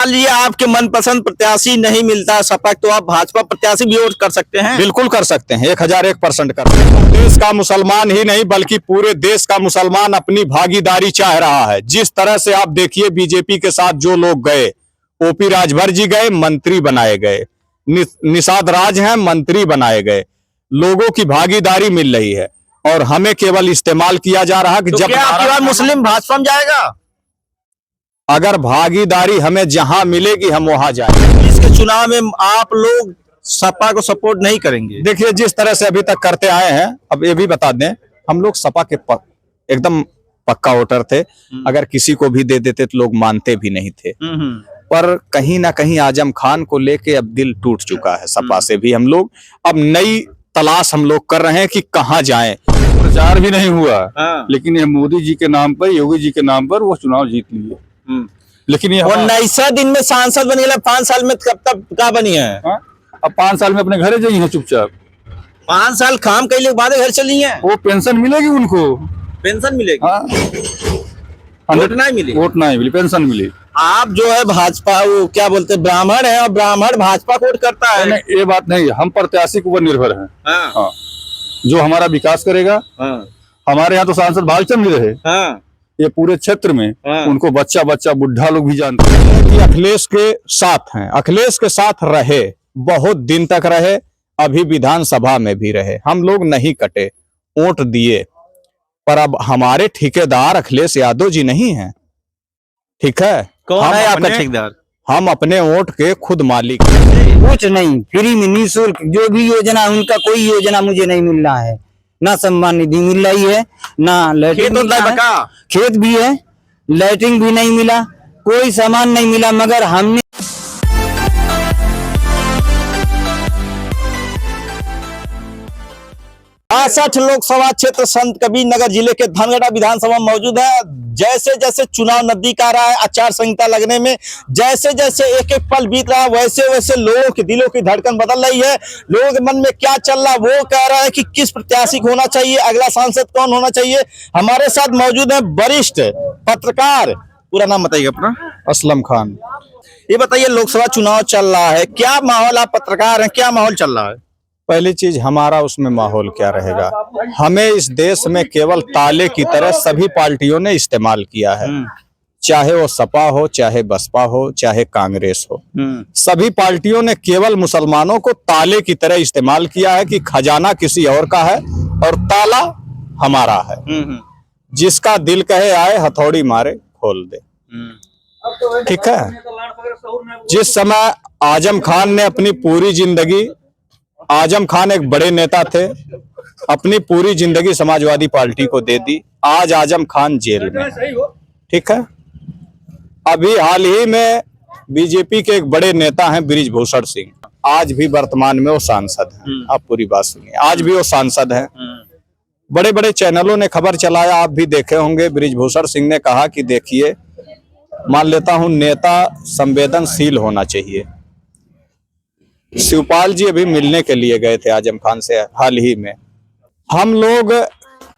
मान लीजिए आपके मनपसंद प्रत्याशी नहीं मिलता है सपा, तो आप भाजपा प्रत्याशी भी वोट कर सकते हैं। बिल्कुल कर सकते हैं, 1001% कर सकते हैं। देश का मुसलमान ही नहीं बल्कि पूरे देश का मुसलमान अपनी भागीदारी चाह रहा है। जिस तरह से आप देखिए बीजेपी के साथ जो लोग गए, ओपी राजभर जी गए, मंत्री बनाए गए, निषाद राज हैं, मंत्री बनाए गए, लोगों की भागीदारी मिल रही है और हमें केवल इस्तेमाल किया जा रहा है कि तो जब क्या आपकी बार मुस्लिम भाजपा में जाएगा? अगर भागीदारी हमें जहां मिलेगी हम वहां जाएंगे। इसके चुनाव में आप लोग सपा को सपोर्ट नहीं करेंगे? देखिए जिस तरह से अभी तक करते आए हैं, अब ये भी बता दें हम लोग सपा के एकदम पक्का वोटर थे। अगर किसी को भी दे देते तो लोग मानते भी नहीं थे। पर कहीं ना कहीं आजम खान को लेके अब दिल टूट चुका है सपा से भी। हम लोग अब नई तलाश हम लोग कर रहे हैं कि कहां जाएं। प्रचार भी नहीं हुआ, लेकिन ये मोदी जी के नाम पर, योगी जी के नाम पर वो चुनाव जीत लिए। लेकिन ये 19 दिन में सांसद बनी, 5 साल में कब तक क्या बनी है? अब 5 साल में अपने घरे जाइए हैं चुपचाप। 5 साल काम के लिए बाद घर चली है। वो पेंशन मिलेगी उनको, पेंशन मिलेगी। वोट नहीं मिली, वोट नहीं मिली, पेंशन मिली। आप जो है भाजपा, वो क्या बोलते हैं, ब्राह्मण है और ब्राह्मण भाजपा को वोट करता है। नहीं, ये बात नहीं, हम प्रत्याशी के ऊपर निर्भर हैं। हाँ। जो हमारा विकास करेगा। हमारे यहाँ तो सांसद भालचंद भी रहे। ये पूरे क्षेत्र में उनको बच्चा बच्चा बुढ़ा लोग भी जानते हैं कि अखिलेश के साथ हैं, अखिलेश के साथ रहे, बहुत दिन तक रहे, अभी विधानसभा में भी रहे। हम लोग नहीं कटे, वोट दिए, पर अब हमारे ठेकेदार अखिलेश यादव जी नहीं हैं। ठीक है, कौन है आपका ठेकेदार? हम अपने वोट के खुद मालिक। कुछ नहीं, फ्री में निःशुल्क जो भी योजना, उनका कोई योजना मुझे नहीं मिल रहा है। ना सम्मान निधि मिल रही है, ना लैट्रिन, खेत भी है, लैट्रिन भी नहीं मिला, कोई सामान नहीं मिला। मगर हमने 62 लोकसभा क्षेत्र संत कबीर नगर जिले के धनगढ़ा विधानसभा में मौजूद है। जैसे जैसे चुनाव नजदीक आ रहा है, आचार संहिता लगने में जैसे जैसे एक एक पल बीत रहा है, वैसे वैसे लोगों के दिलों की धड़कन बदल रही है। लोगों के मन में क्या चल रहा है, वो कह रहा है कि किस प्रत्याशी को होना चाहिए, अगला सांसद कौन होना चाहिए। हमारे साथ मौजूद है वरिष्ठ पत्रकार, पूरा नाम बताइए अपना। असलम खान। ये बताइए, लोकसभा चुनाव चल रहा है, क्या माहौल, आप पत्रकार हैं, क्या माहौल चल रहा है? पहली चीज, हमारा उसमें माहौल क्या रहेगा? हमें इस देश में केवल ताले की तरह सभी पार्टियों ने इस्तेमाल किया है, चाहे वो सपा हो, चाहे बसपा हो, चाहे कांग्रेस हो। सभी पार्टियों ने केवल मुसलमानों को ताले की तरह इस्तेमाल किया है कि खजाना किसी और का है और ताला हमारा है। जिसका दिल कहे आए हथौड़ी मारे खोल दे। ठीक है, जिस समय आजम खान ने अपनी पूरी जिंदगी, आजम खान एक बड़े नेता थे, अपनी पूरी जिंदगी समाजवादी पार्टी को दे दी। आज आजम खान जेल में है। ठीक है, अभी हाल ही में बीजेपी के एक बड़े नेता हैं बृजभूषण सिंह, आज भी वर्तमान में वो सांसद हैं। आप पूरी बात सुनिए, आज भी वो सांसद हैं। बड़े बड़े चैनलों ने खबर चलाया, आप भी देखे होंगे। बृजभूषण सिंह ने कहा कि देखिए, मान लेता हूं नेता संवेदनशील होना चाहिए। शिवपाल जी अभी मिलने के लिए गए थे आजम खान से हाल ही में। हम लोग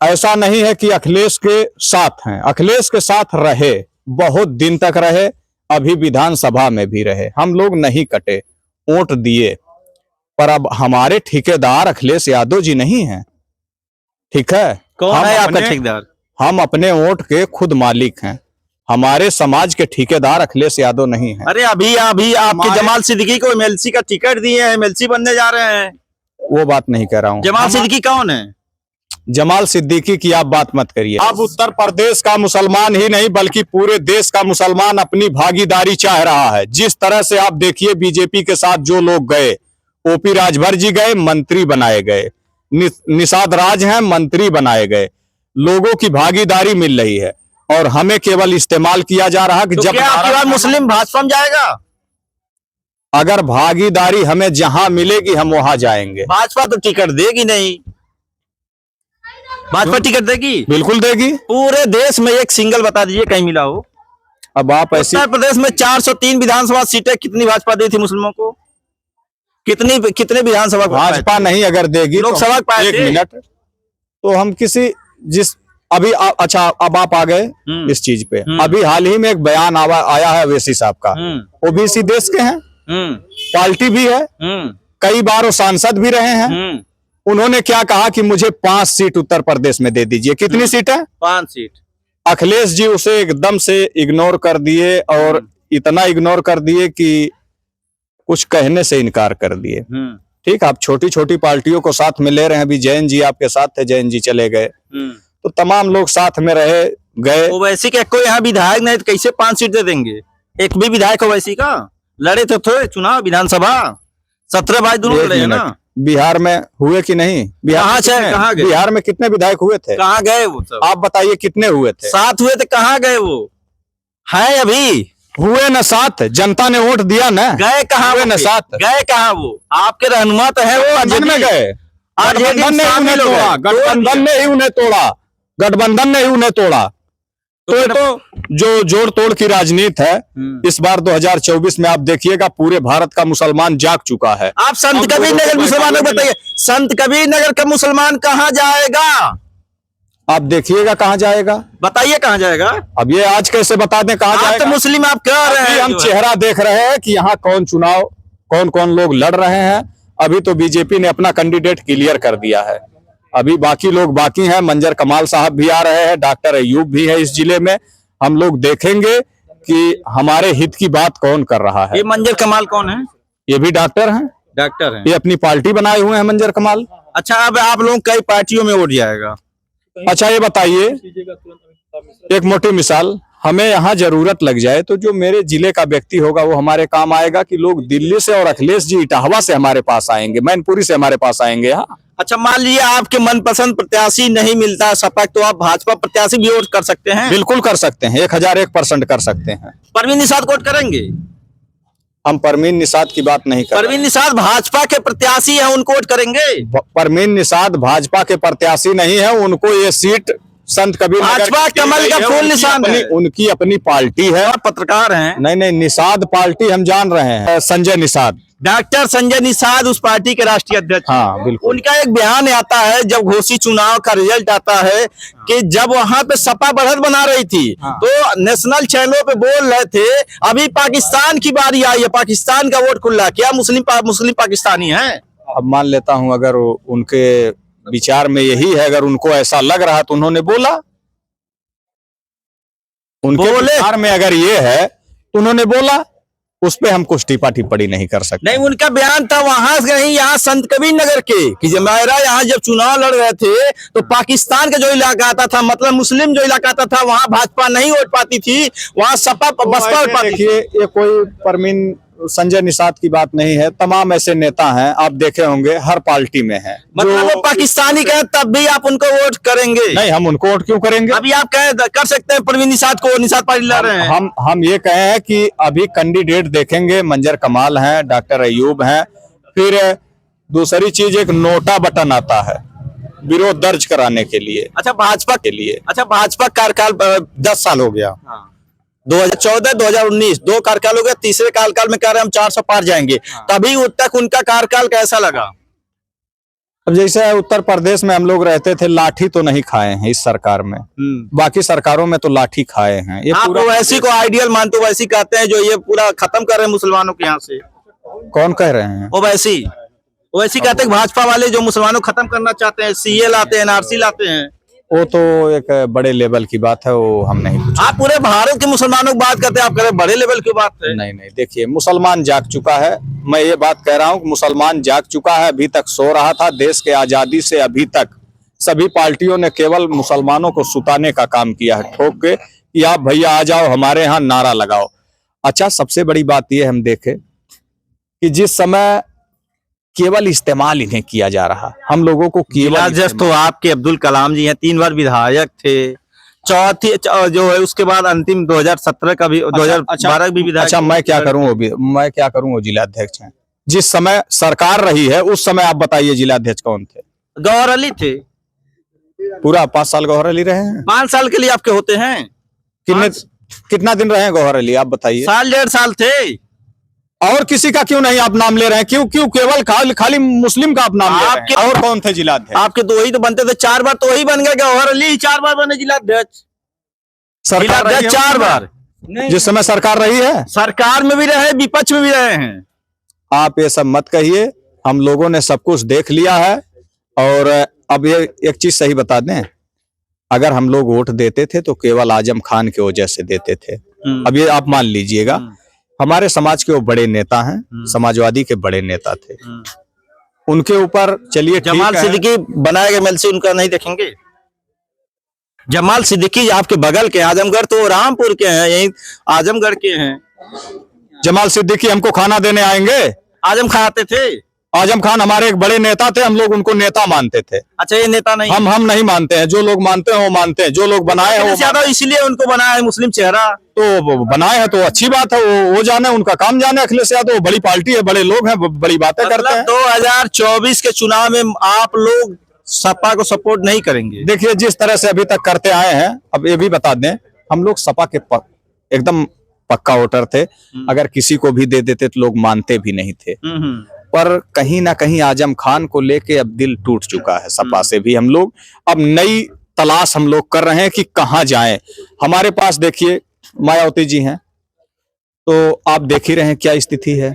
ऐसा नहीं है कि अखिलेश के साथ हैं, अखिलेश के साथ रहे, बहुत दिन तक रहे, अभी विधानसभा में भी रहे। हम लोग नहीं कटे, वोट दिए, पर अब हमारे ठेकेदार अखिलेश यादव जी नहीं हैं। ठीक है, कौन है आपका ठेकेदार? हम अपने वोट के खुद मालिक हैं। हमारे समाज के ठेकेदार अखिलेश यादव नहीं है। अरे अभी आपके जमाल सिद्दीकी को एमएलसी का टिकट दिए हैं, एमएलसी बनने जा रहे हैं। वो बात नहीं कह रहा हूँ। जमाल सिद्दीकी कौन है? जमाल सिद्दीकी की आप बात मत करिए। अब उत्तर प्रदेश का मुसलमान ही नहीं बल्कि पूरे देश का मुसलमान अपनी भागीदारी चाह रहा है। जिस तरह से आप देखिए बीजेपी के साथ जो लोग गए, ओपी राजभर जी गए, मंत्री बनाए गए, निषाद राज हैं, मंत्री बनाए गए, लोगों की भागीदारी मिल रही है और हमें केवल इस्तेमाल किया जा रहा है कि तो जब क्या आपकी बार मुस्लिम भाजपा में जाएगा? अगर भागीदारी हमें जहां मिलेगी हम वहां जाएंगे। भाजपा तो टिकट देगी नहीं। भाजपा टिकट देगी? बिल्कुल देगी। पूरे देश में एक सिंगल बता दीजिए कहीं मिला हो। अब आप ऐसे, उत्तर प्रदेश में 403 विधानसभा सीटें कितनी भाजपा दी थी मुस्लिमों को? कितने विधानसभा भाजपा नहीं अगर देगी, लोकसभा तो एक मिनट, तो हम किसी, जिस अभी अच्छा अब आप आ गए इस चीज पे। अभी हाल ही में एक बयान आया है अवैसी साहब का। ओबीसी देश के हैं, पार्टी भी है, कई बार वो सांसद भी रहे हैं। उन्होंने क्या कहा कि मुझे 5 सीट उत्तर प्रदेश में दे दीजिए। कितनी सीट है? 5 सीट। अखिलेश जी उसे एकदम से इग्नोर कर दिए, और इतना इग्नोर कर दिए कि कुछ कहने से इनकार कर दिए। ठीक, आप छोटी छोटी पार्टियों को साथ में ले रहे हैं। अभी जैन जी आपके साथ थे, जैन जी चले गए, तो तमाम लोग साथ में रहे गए। ओवैसी के कोई यहाँ विधायक नहीं, तो कैसे 5 सीट दे देंगे? एक भी विधायक ओवैसी का लड़े तो थे चुनाव विधानसभा, 17 भाई दोनों लड़े हैं ना। बिहार में हुए कि नहीं? कहाँ गए? बिहार में कितने विधायक हुए थे? कहाँ गए वो सब? आप बताइए कितने हुए थे? 7 हुए थे, कहाँ गए वो? है अभी हुए न 7, जनता ने वोट दिया न। गए कहाँ? हुए न 7, गए कहाँ वो? आपके रहनुमा तो है वो, गठबंधन में गए। गठबंधन ने उन्हें तोड़ा, गठबंधन ने ही उन्हें तोड़ा, गठबंधन ने ही उन्हें तोड़ा। तो जो जोड़ तोड़ की राजनीति है इस बार 2024 में आप देखिएगा, पूरे भारत का मुसलमान जाग चुका है। आप संत कबीर नगर मुसलमानों को बताइए, संत कबीर नगर का मुसलमान कहाँ जाएगा? आप देखिएगा कहाँ जाएगा, बताइए कहाँ जाएगा? अब ये आज कैसे बता दें कहाँ जाएगा? तो मुस्लिम आप कह रहे हैं, हम चेहरा देख रहे हैं कि यहाँ कौन चुनाव, कौन कौन लोग लड़ रहे हैं। अभी तो बीजेपी ने अपना कैंडिडेट क्लियर कर दिया है, अभी बाकी लोग बाकी हैं। मंजर कमाल साहब भी आ रहे हैं, डॉक्टर अयूब भी है इस जिले में। हम लोग देखेंगे कि हमारे हित की बात कौन कर रहा है। ये मंजर कमाल कौन है? ये भी डॉक्टर हैं, डॉक्टर हैं। ये अपनी पार्टी बनाए हुए हैं मंजर कमाल। अच्छा, अब आप लोग कई पार्टियों में वोट जाएगा। अच्छा ये बताइए, एक मोटी मिसाल, हमें यहाँ जरूरत लग जाए तो जो मेरे जिले का व्यक्ति होगा वो हमारे काम आएगा, कि लोग दिल्ली से और अखिलेश जी इटाहवा से हमारे पास आएंगे, मैनपुरी से हमारे पास आएंगे यहाँ। अच्छा, मान लीजिए आपके मनपसंद प्रत्याशी नहीं मिलता सपा, तो आप भाजपा प्रत्याशी भी वोट कर सकते हैं? बिल्कुल कर सकते हैं, 1001% कर सकते हैं। परवीन निषाद को वोट करेंगे? हम परवीन निषाद की बात नहीं कर रहे। परवीन निषाद भाजपा के प्रत्याशी हैं, उनको वोट करेंगे? परवीन निषाद भाजपा के प्रत्याशी नहीं है, उनको ये सीट संत कबीर भाजपा कमल का फूल निशान है, उनकी अपनी पार्टी है। और पत्रकार हैं। नहीं, निषाद पार्टी हम जान रहे हैं, संजय निषाद, डॉक्टर संजय निषाद उस पार्टी के राष्ट्रीय अध्यक्ष। हाँ बिल्कुल। उनका एक बयान आता है जब घोषित चुनाव का रिजल्ट आता है, कि जब वहां पे सपा बढ़त बना रही थी, तो नेशनल चैनलों पे बोल रहे थे अभी पाकिस्तान की बारी आई है, पाकिस्तान का वोट खुला। क्या मुस्लिम पाकिस्तानी है? अब मान लेता हूं अगर उनके विचार में यही है, अगर उनको ऐसा लग रहा तो उन्होंने बोला, उनके विचार में अगर ये है तो उन्होंने बोला, उस पे हम कुछ टिप्पा टिप्पणी नहीं कर सकते। नहीं, उनका बयान था वहां से नहीं, यहाँ संत कबीर नगर के, कि जमायरा यहाँ जब चुनाव लड़ रहे थे तो पाकिस्तान का जो इलाका आता था, मतलब मुस्लिम जो इलाका आता था, वहां भाजपा नहीं वोट पाती थी, वहां सपा बसपा पाती। देखिए, ये कोई परवीन संजय निषाद की बात नहीं है, तमाम ऐसे नेता हैं, आप देखे होंगे हर पार्टी में हैं। मतलब वो पाकिस्तानी कहे तब भी आप उनको वोट करेंगे? नहीं, हम उनको वोट क्यों करेंगे? अभी आप कर सकते हैं परवीन निषाद को, निषाद पार्टी लड़ रहे हैं। हम ये कहे हैं कि अभी कैंडिडेट देखेंगे, मंजर कमाल हैं, डॉक्टर अयूब हैं। फिर दूसरी चीज, एक नोटा बटन आता है विरोध दर्ज कराने के लिए। अच्छा, भाजपा के लिए। अच्छा, भाजपा कार्यकाल 10 साल हो गया। 2014 2019 2 कार्यकाल हो गया, तीसरे कार्यकाल में कह रहे हैं हम 400 पार जाएंगे। तभी तक उनका कार्यकाल कैसा लगा? अब जैसे उत्तर प्रदेश में हम लोग रहते थे, लाठी तो नहीं खाए हैं इस सरकार में, बाकी सरकारों में तो लाठी खाए हैं। ये आप ओवैसी को आइडियल मानते हो? ओवैसी कहते हैं जो ये पूरा खत्म कर रहे हैं मुसलमानों के यहाँ से। कौन कह रहे हैं? ओवैसी कहते हैं भाजपा वाले जो मुसलमानों को खत्म करना चाहते हैं, सीए लाते हैं, एनआरसी लाते हैं। वो तो एक बड़े लेवल की बात है, वो हम नहीं पूछे। आप पूरे भारत के मुसलमानों की बात करते हैं, आप कह रहे हैं बड़े लेवल की बात है। नहीं, देखिए, मुसलमान जाग चुका है। मैं ये बात कह रहा हूँ कि मुसलमान जाग चुका है। अभी तक सो रहा था। देश के आजादी से अभी तक सभी पार्टियों ने केवल मुसलमानों को सुताने का काम किया है, ठोक के कि आप भैया आ जाओ हमारे यहाँ, नारा लगाओ। अच्छा, सबसे बड़ी बात यह हम देखे कि जिस समय केवल इस्तेमाल इन्हें किया जा रहा, हम लोगों को केवल तो आपके अब्दुल कलाम जी हैं, 3 बार विधायक थे, चौथी जो है उसके बाद अंतिम 2017 का भी, 2012 भी विधायक। अच्छा, मैं क्या करूं, वो जिलाध्यक्ष हैं। जिस समय सरकार रही है उस समय आप बताइए जिलाध्यक्ष कौन थे? गौहर अली थे। पूरा 5 साल गौहर अली रहे हैं। 5 साल के लिए आपके होते हैं? कितना दिन रहे हैं गौहर अली, आप बताइए? 1.5 साल थे। और किसी का क्यों नहीं आप नाम ले रहे हैं? क्यों क्यों केवल खाली मुस्लिम का आप नाम ले रहे हैं? और कौन थे जिलाध्यक्ष? आपके तो वही तो बनते थे, 4 बार तो वही बन गए, गौहर अली 4 बार बने जिलाध्यक्ष। सरकार रही है 4 बार जिस समय सरकार रही है, सरकार में भी रहे, विपक्ष में भी रहे हैं। आप ये सब मत कहिए, हम लोगों ने सब कुछ देख लिया है। और अब ये एक चीज सही बता दें, अगर हम लोग वोट देते थे तो केवल आजम खान की वजह से देते थे। अब ये आप मान लीजिएगा, हमारे समाज के वो बड़े नेता हैं, समाजवादी के बड़े नेता थे, उनके ऊपर चलिए जमाल सिद्दीकी बनाए गए एमएलसी उनका नहीं देखेंगे? जमाल सिद्दीकी आपके बगल के, आजमगढ़ तो रामपुर के हैं, यही आजमगढ़ के हैं। जमाल सिद्दीकी हमको खाना देने आएंगे? आजम खान आते थे? आजम खान हमारे एक बड़े नेता थे, हम लोग उनको नेता मानते थे। अच्छा, ये नेता नहीं? हम नहीं मानते हैं, जो लोग मानते हैं वो मानते हैं, जो लोग बनाए हैं वो ज्यादा इसलिए उनको बनाया है मुस्लिम चेहरा। तो बनाए हैं तो अच्छी बात है, वो जाने, उनका काम जाने। अखिलेश यादव बड़ी पार्टी है, बड़े लोग हैं, बड़ी बातें करते हैं। 2024 के चुनाव में आप लोग सपा को सपोर्ट नहीं करेंगे? देखिए, जिस तरह से अभी तक करते आए हैं, अब ये भी बता दें, हम लोग सपा के एकदम पक्का वोटर थे। अगर किसी को भी दे देते तो लोग मानते भी नहीं थे। पर कहीं ना कहीं आजम खान को लेके अब दिल टूट चुका है सपा से भी। हम लोग अब नई तलाश हम लोग कर रहे हैं कि कहाँ जाएं। हमारे पास देखिए मायावती जी हैं, तो आप देख ही रहे हैं क्या स्थिति है।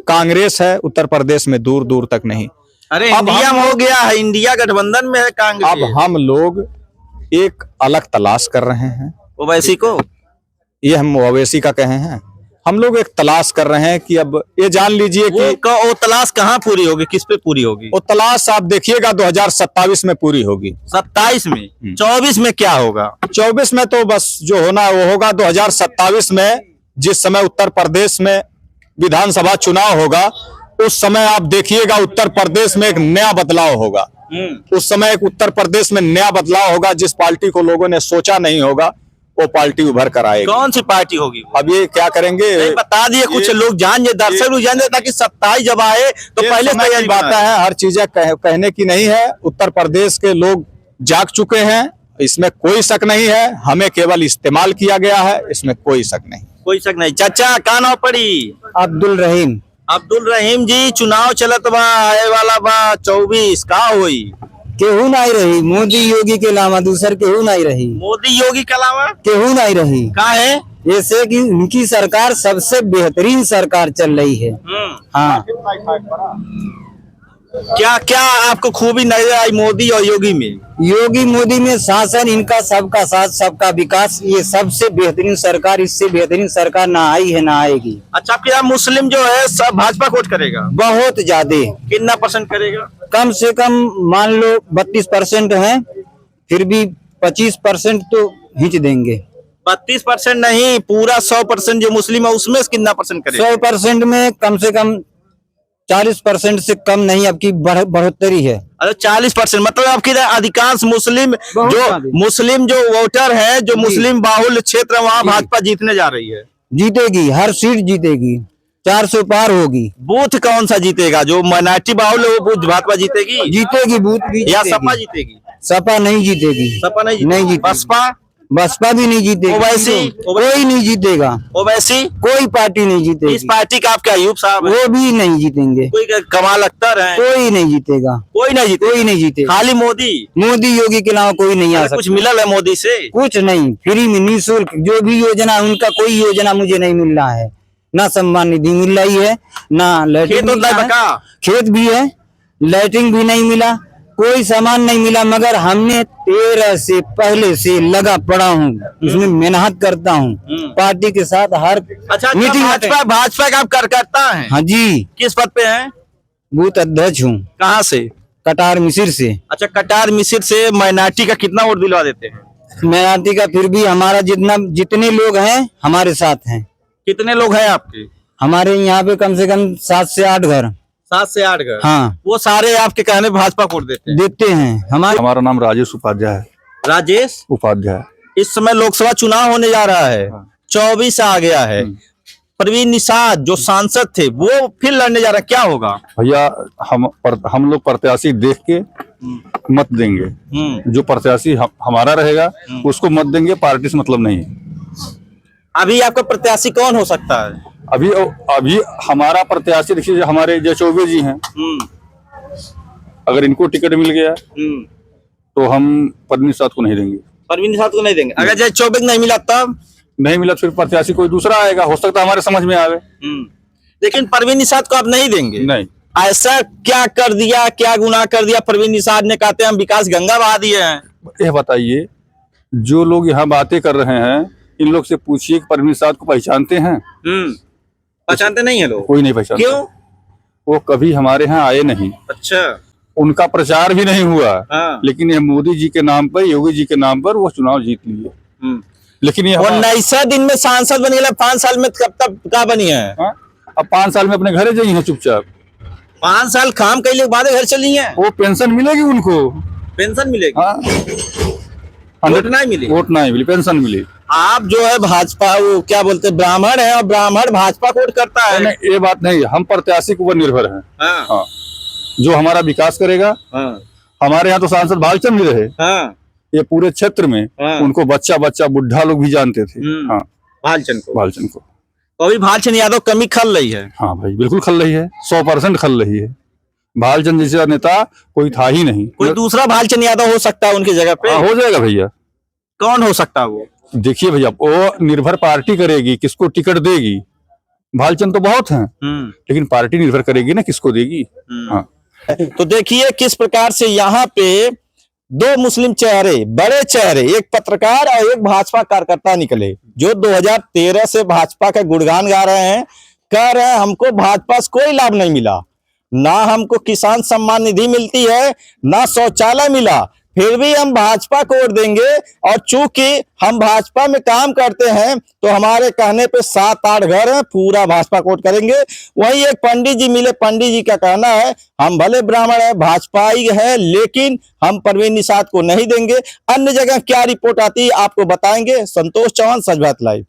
कांग्रेस है उत्तर प्रदेश में, दूर दूर तक नहीं। अरे इंडिया में हो गया है, इंडिया गठबंधन में है कांग्रेस। अब हम लोग एक अलग तलाश कर रहे हैं। ओवैसी को, ये हम ओवैसी का कहे हैं, हम लोग एक तलाश कर रहे हैं कि अब ये जान लीजिए कि वो तलाश कहाँ पूरी होगी, किस पे पूरी होगी? वो तलाश आप देखिएगा 2027 में पूरी होगी। 27 में? 24 में क्या होगा? 24 में तो बस जो होना वो होगा। 2027 में जिस समय उत्तर प्रदेश में विधानसभा चुनाव होगा, उस समय आप देखिएगा उत्तर प्रदेश में एक नया बदलाव होगा। उस समय एक उत्तर प्रदेश में नया बदलाव होगा। जिस पार्टी को लोगों ने सोचा नहीं होगा, वो पार्टी उभर कर आएगी। कौन सी पार्टी होगी? अब ये क्या करेंगे बता दिए, कुछ लोग जान जाए, दर्शक लोग जान जाए, ताकि 27 जब आए तो पहले तैयारी बात है। हर चीजें कहने की नहीं है। उत्तर प्रदेश के लोग जाग चुके हैं, इसमें कोई शक नहीं है। हमें केवल इस्तेमाल किया गया है, इसमें कोई शक नहीं। कोई शक नहीं। चाचा का नाम पड़ी? अब्दुल रहीम। अब्दुल रहीम जी, चुनाव चलत बा, आए वाला बा 24 का होई? केहू नहीं रही, मोदी योगी के अलावा दूसर केहू नहीं रही। मोदी योगी के अलावा केहू नहीं रही। का है? जैसे कि उनकी सरकार सबसे बेहतरीन सरकार चल रही है। हाँ। क्या क्या आपको खूबी नजर आई मोदी और योगी में? योगी मोदी में शासन, इनका सबका साथ सबका विकास, ये सबसे बेहतरीन सरकार। इससे बेहतरीन सरकार ना आई है ना आएगी। अच्छा, आपके यहाँ मुस्लिम जो है सब भाजपा को वोट करेगा? बहुत ज्यादा। कितना % करेगा? कम से कम मान लो 32% है, फिर भी 25% तो खींच देंगे। 32% नहीं, पूरा 100% जो मुस्लिम है उसमें कितना % करेगा? 100% में कम से कम 40% से कम नहीं, अब की बढ़ोतरी है। अरे 40%, मतलब आपकी अधिकांश मुस्लिम जो वोटर है, जो मुस्लिम बाहुल्य क्षेत्र है, वहाँ भाजपा जीतने जा रही है। जीतेगी, हर सीट जीतेगी, 400 पार होगी। बूथ कौन सा जीतेगा? जो माइनॉरिटी बाहुल्य वो बूथ भाजपा जीतेगी? जीतेगी बूथ भी, या सपा जीतेगी? सपा नहीं जीतेगी। सपा नहीं जीतेगी। बसपा भी नहीं जीतेगी। ओवैसी कोई नहीं जीतेगा। ओवैसी कोई पार्टी नहीं जीतेगी। इस पार्टी का आपके अयूब साहब वो भी नहीं जीतेंगे। कोई कमाल अख्तर है? कोई नहीं जीतेगा। कोई नहीं जीते। खाली मोदी योगी के अलावा कोई नहीं आ सकता। कुछ मिला है मोदी से? कुछ नहीं, फ्री में निःशुल्क जो भी योजना, उनका कोई योजना मुझे नहीं मिल रहा है। ना सम्मान निधि मिल रही है, ना लैट्रिन। खेत भी है, लैट्रिन भी नहीं मिला, कोई सामान नहीं मिला। मगर हमने 13 से पहले से लगा पड़ा हूँ, इसमें मेहनत करता हूँ पार्टी के साथ हर मीटिंग। भाजपा का आप कार्यकर्ता है? हाँ जी। किस पद पे हैं? बूथ अध्यक्ष हूँ। कहाँ से? कटार मिसिर से। अच्छा, कटार मिसिर से माइनॉरिटी का कितना वोट दिलवा देते हैं? माइनॉरिटी का फिर भी हमारा जितने लोग हैं हमारे साथ हैं। कितने लोग हैं आपके? हमारे यहाँ पे कम से कम 7 से 8 घर। 7 से 8 घर? हाँ। वो सारे आपके कहने भाजपा को देते हैं? हमारा नाम राजेश उपाध्याय है। राजेश उपाध्याय। इस समय लोकसभा चुनाव होने जा रहा है। 24 आ गया है। परवीन निषाद जो सांसद थे वो फिर लड़ने जा रहा है, क्या होगा? भैया हम लोग प्रत्याशी देख के मत देंगे। जो प्रत्याशी हमारा रहेगा उसको मत देंगे, पार्टी से मतलब नहीं। अभी आपका प्रत्याशी कौन हो सकता है? अभी अभी हमारा प्रत्याशी देखिए, जो हमारे जय चौबे जी हैं, अगर इनको टिकट मिल गया तो हम परवीन निषाद को नहीं देंगे। परवीन निषाद को नहीं देंगे? अगर जय चौबे को नहीं मिला तब? नहीं मिला तो फिर प्रत्याशी कोई दूसरा आएगा, हो सकता है हमारे समझ में आवे। लेकिन परवीन निषाद को आप नहीं देंगे? नहीं। ऐसा क्या कर दिया, क्या गुनाह कर दिया परवीन निषाद ने? कहते हैं हम विकास गंगा बहा दिए हैं। यह बताइए, जो लोग यहाँ बातें कर रहे हैं, इन लोग से पूछिए कि परवीन निषाद को पहचानते हैं? पहचानते नहीं है लोग? कोई नहीं पहचानता। क्यों? वो कभी हमारे यहाँ आए नहीं। अच्छा। उनका प्रचार भी नहीं हुआ। लेकिन ये मोदी जी के नाम पर, योगी जी के नाम पर वो चुनाव जीत लिए। लेकिन ये 19 दिन में सांसद बन गया, 5 साल में कब तक क्या बनी है? अब 5 साल में अपने घरे जाइए हैं चुपचाप। 5 साल काम करने के बाद घर चली है। वो पेंशन मिलेगी उनको? पेंशन मिलेगी? वोट नहीं मिली? वोट नहीं मिली, पेंशन मिली। आप जो है भाजपा, वो क्या बोलते हैं, ब्राह्मण है, और ब्राह्मण भाजपा को वोट करता है। नहीं, ये बात नहीं, हम प्रत्याशी के ऊपर निर्भर हैं। हाँ। जो हमारा विकास करेगा। हमारे यहाँ तो सांसद भालचंद भी रहे। ये पूरे क्षेत्र में उनको बच्चा बच्चा बुढ़ा लोग भी जानते थे। हाँ, भालचंद को। तो अभी भालचंद यादव कमी खल रही है। हाँ भाई, बिल्कुल खल रही है, 100% खल रही है। भालचंद जैसा नेता कोई था ही नहीं। कोई दूसरा भालचंद यादव हो सकता है उनकी जगह पे? हो जाएगा भैया। कौन हो सकता है वो? देखिए भैया, वो निर्भर पार्टी करेगी किसको टिकट देगी। भालचंद तो बहुत हैं, लेकिन पार्टी निर्भर करेगी ना किसको देगी। हाँ। तो देखिए किस प्रकार से यहाँ पे 2 मुस्लिम चेहरे, बड़े चेहरे, एक पत्रकार और एक भाजपा कार्यकर्ता निकले, जो 2013 से भाजपा का गुणगान गा रहे हैं, कह रहे हैं हमको भाजपा से कोई लाभ नहीं मिला, ना हमको किसान सम्मान निधि मिलती है, ना शौचालय मिला, फिर भी हम भाजपा को वोट देंगे। और चूंकि हम भाजपा में काम करते हैं तो हमारे कहने पे 7-8 घर हैं, पूरा भाजपा को वोट करेंगे। वहीं एक पंडित जी मिले, पंडित जी का कहना है हम भले ब्राह्मण है, भाजपाई है, लेकिन हम परवीन निषाद को नहीं देंगे। अन्य जगह क्या रिपोर्ट आती है आपको बताएंगे। संतोष चौहान, सच बात लाइव।